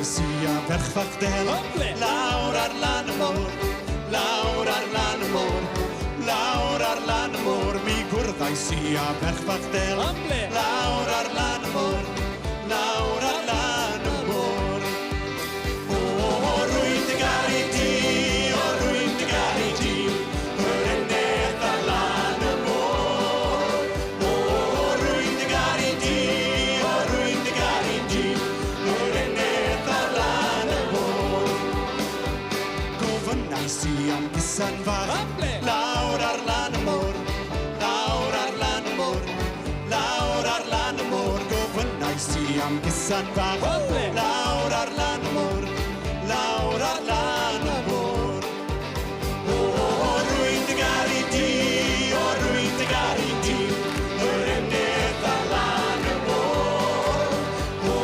gofynais i a ferch fach del. Lawr ar lan y môr, lawr ar lan y môr, lawr ar lan y môr, mi gwrddais i a ferch fach del. Lawr ar lan y môr, lawr ar lan y môr. O rwy'n dy garu di, o rwy'n dy garu di, yr eneth ar lan y môr. O rwy'n dy garu di, o rwy'n dy garu di, yr eneth ar lan y môr. Gofynais i am gysan fach, lawr ar lan y môr, lawr ar lan y môr, lawr ar lan y môr. Gofynais i am gysan fach, lawr ar lan y môr, lawr ar lan y môr. O rwy'n dy garu di, o rwy'n dy garu di, yr eneth ar lan y môr. O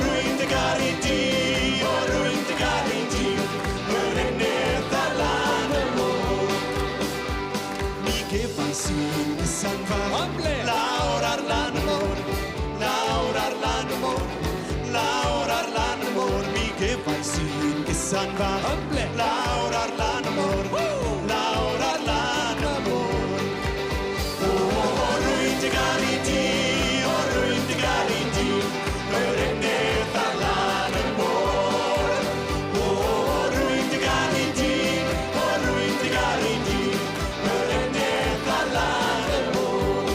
rwy'n dy garu di, o rwy'n dy garu di, yr eneth ar lan y môr. Mi gefais i'n gysan fach, lawr ar lan y môr, lawr ar lan y môr, lawr ar lan y môr. Mi gefais i'n gysan fach, lawr ar lan y môr, lawr ar lan y môr. O rwy'n dy garu di, o rwy'n dy garu di, yr eneth ar lan y môr. O rwy'n dy garu di, o rwy'n dy garu di, yr eneth ar lan y môr.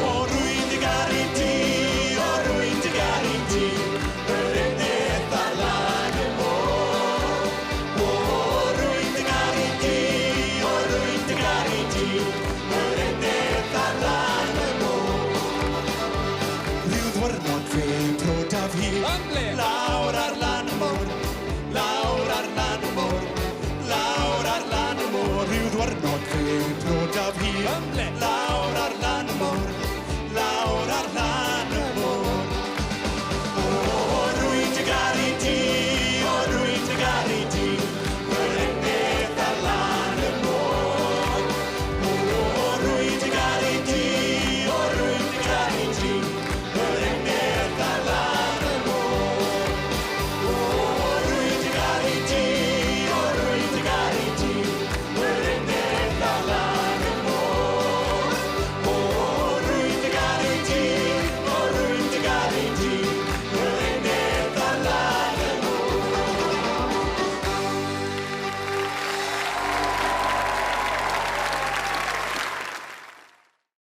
O rwy'n dy garu di, o rwy'n dy garu di, yr eneth ar lan y môr. O rwy'n dy garu di, o rwy'n dy garu di,